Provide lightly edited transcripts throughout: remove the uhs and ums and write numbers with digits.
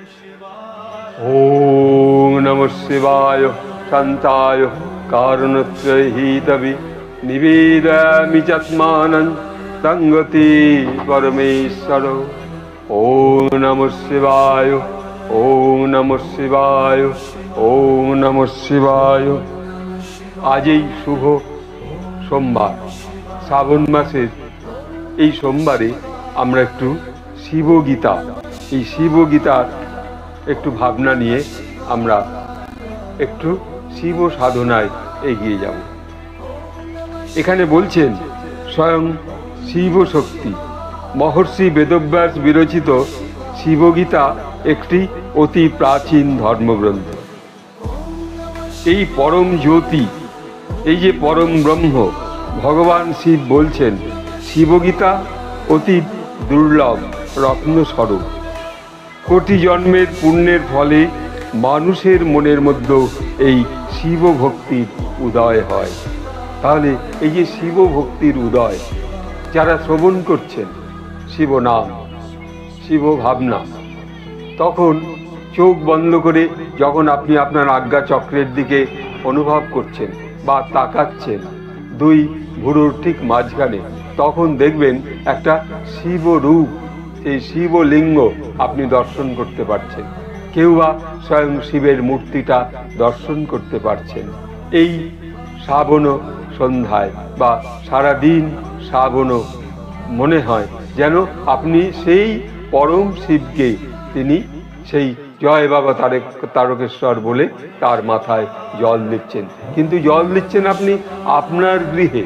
ওম নমঃ শিবায় শান্তায় কারণত্রয়ীতবে নিবেদয়ামি চাত্মানং তঙ্গতি পরমেশ্বর। ওম নমঃ শিবায়, ওম নমঃ শিবায়, ওম নমঃ শিবায়। আজ এই শুভ সোমবার, শ্রাবণ মাসের এই সোমবারে আমরা একটু শিবগীতা, এই শিবগীতার একটু ভাবনা নিয়ে আমরা একটু শিব সাধনায় এগিয়ে যাব। এখানে বলছেন স্বয়ং শিব শক্তি। মহর্ষি বেদব্যাস বিরচিত শিবগীতা একটি অতি প্রাচীন ধর্মগ্রন্থ। এই পরম জ্যোতি, এই যে পরম ব্রহ্ম ভগবান শিব বলছেন, শিবগীতা অতি দুর্লভ রত্নস্বরূপ। কোটি জন্মের পুণ্যের ফলে মানুষের মনের মধ্যে এই শিব ভক্তির উদয় হয়। তাহলে এই যে শিব ভক্তির উদয়, যারা শ্রবণ করছেন শিব নাম, শিব ভাবনা, তখন চোখ বন্ধ করে যখন আপনি আপনার আজ্ঞা চক্রের দিকে অনুভব করছেন বা তাকাচ্ছেন দুই ভুরুর ঠিক মাঝখানে, তখন দেখবেন একটা শিবরূপ, এই শিবলিঙ্গ আপনি দর্শন করতে পারছেন। কেউ বা স্বয়ং শিবের মূর্তিটা দর্শন করতে পারছেন। এই শ্রাবণ সন্ধ্যায় বা সারাদিন শ্রাবণ মনে হয় যেন আপনি সেই পরম শিবকে, তিনি সেই জয় বাবা তারকেশ্বর বলে তার মাথায় জল দিচ্ছেন। কিন্তু জল দিচ্ছেন আপনি আপনার গৃহে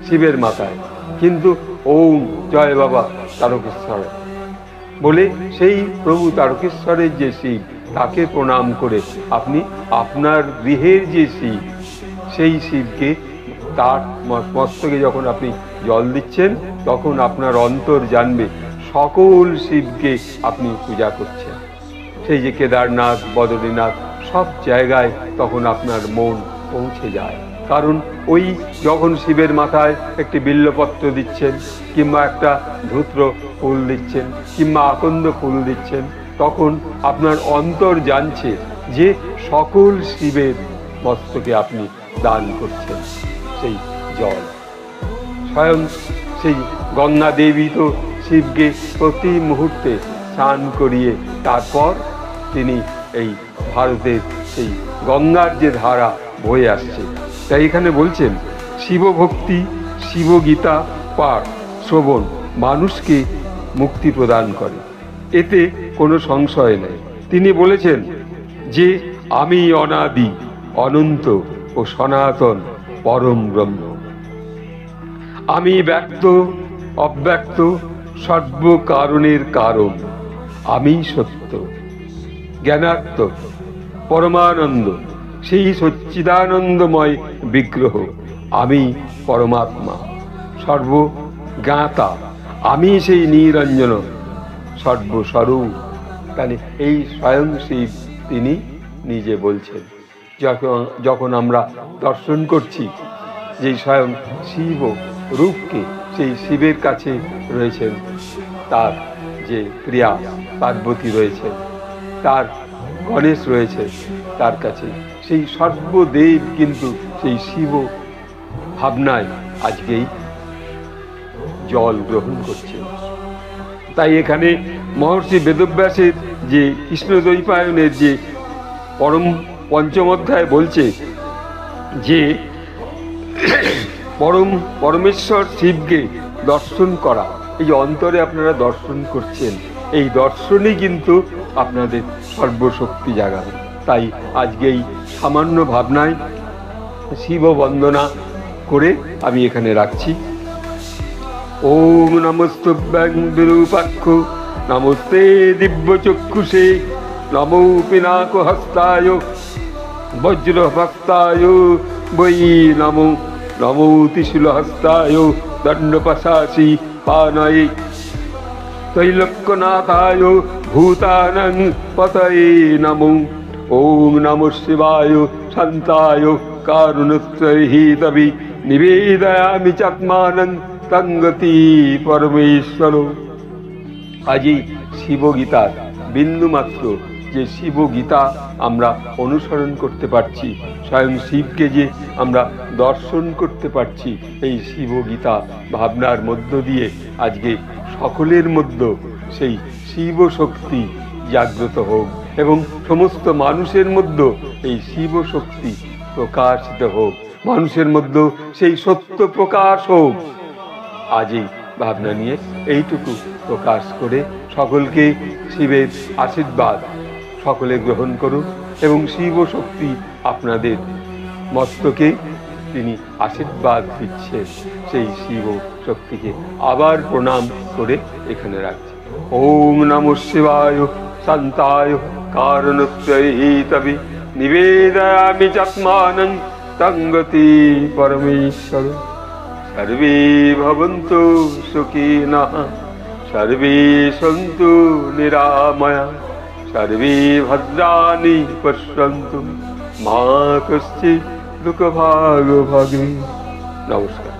শিবের মাথায়, কিন্তু ওম জয় বাবা তারকেশ্বর বলে সেই প্রভু তারকেশ্বরের যে শিব, তাকে প্রণাম করে আপনি আপনার গৃহের যে শিব, সেই শিবকে তার মস্তকে যখন আপনি জল দিচ্ছেন, তখন আপনার অন্তর জানবে সকল শিবকে আপনি পূজা করছেন। সেই যে কেদারনাথ, বদ্রীনাথ, সব জায়গায় তখন আপনার মন পৌঁছে যায়। কারণ ওই যখন শিবের মাথায় একটি বিল্লপত্র দিচ্ছেন, কিংবা একটা ধূত্র ফুল দিচ্ছেন, কিংবা আকন্দ ফুল দিচ্ছেন, তখন আপনার অন্তর জানছে যে সকল শিবের মস্তকে আপনি দান করছেন সেই জল। স্বয়ং সেই গঙ্গা দেবী তো শিবকে প্রতি মুহূর্তে স্নান করিয়ে তারপর তিনি এই ভারতের সেই গঙ্গার যে ধারা বয়ে আসছে, তাই এখানে বলছেন শিবভক্তি, শিবগীতা পাঠ শ্রবণ মানুষকে মুক্তি প্রদান করে, এতে কোনো সংশয় নেই। তিনি বলেছেন যে আমি অনাদি, অনন্ত ও সনাতন পরম ব্রহ্ম। আমি ব্যক্ত অব্যক্ত সর্ব কারণের কারণ। আমি সত্য, জ্ঞানাত্মক, পরমানন্দ, সেই সচ্চিদানন্দময় বিগ্রহ। আমি পরমাত্মা, সর্বজ্ঞাতা। আমি সেই নিরঞ্জন সর্বস্বরূপ। তাহলে এই স্বয়ং শিব তিনি নিজে বলছেন। যখন আমরা দর্শন করছি যে স্বয়ং শিব রূপকে, সেই শিবের কাছে রয়েছেন তার যে প্রিয়া পার্বতী রয়েছেন, তার গণেশ রয়েছে তার কাছে, সেই সর্বদেব কিন্তু সেই শিব ভাবনায় আজকেই জল গ্রহণ করছে। তাই এখানে মহর্ষি বেদব্যাসের যে কৃষ্ণদ্বৈপায়নের যে পঞ্চম অধ্যায় বলছে যে পরমেশ্বর শিবকে দর্শন করা, এই যে অন্তরে আপনারা দর্শন করছেন, এই দর্শনই কিন্তু আপনাদের সর্বশক্তি জাগাবে। তাই আজকে এই সামান্য ভাবনায় শিব বন্দনা করে আমি এখানে রাখছি। ওম নমস্তুভ্যং বিরূপাক্ষ নমস্তে দিব্যচক্ষুষে নমো পিনাক হস্তায় বজ্রহস্তায় বৈ নমো নমো ত্রিশূল হস্তায় দণ্ডপাশাসি পানয়ে ত্রৈলোক্যনাথায় ভূতানাং পতয়ে নমো। ওম নমঃ শিবায় শান্তায় কারুণত্রয়ীতবে নিবেদয়ামি চাত্মানং তঙ্গতি পরমেশ্বর। আজই শিবগীতার বিন্দুমাত্র যে শিব গীতা আমরা অনুসরণ করতে পারছি, স্বয়ং শিবকে যে আমরা দর্শন করতে পারছি, এই শিব গীতা ভাবনার মধ্য দিয়ে আজকে সকলের মধ্যে সেই শিব শক্তি জাগ্রত হোক এবং সমস্ত মানুষের মধ্যে এই শিব শক্তি প্রকাশিত হোক, মানুষের মধ্যে সেই সত্য প্রকাশ হোক। আজ এই ভাবনা নিয়ে এইটুকু প্রকাশ করে সকলকে শিবের আশীর্বাদ সকলে গ্রহণ করুন এবং শিব শক্তি আপনাদের মস্তকে তিনি আশীর্বাদ দিচ্ছেন, সেই শিব শক্তিকে আবার প্রণাম করে এখানে রাখছি। ওম নমঃ শিবায় শান্তায় কারণত্রয়িতবে নিবেদয়ামি চাত্মানং তঙ্গতি পরমেশ্বর। সর্বে ভবন্তু সুখিনঃ, সর্বে সন্তু নিরাময়া, সর্বে ভদ্রাণি পশ্যন্তু মা কশ্চিৎ দুঃখভাগ ভগে। নমস্কার।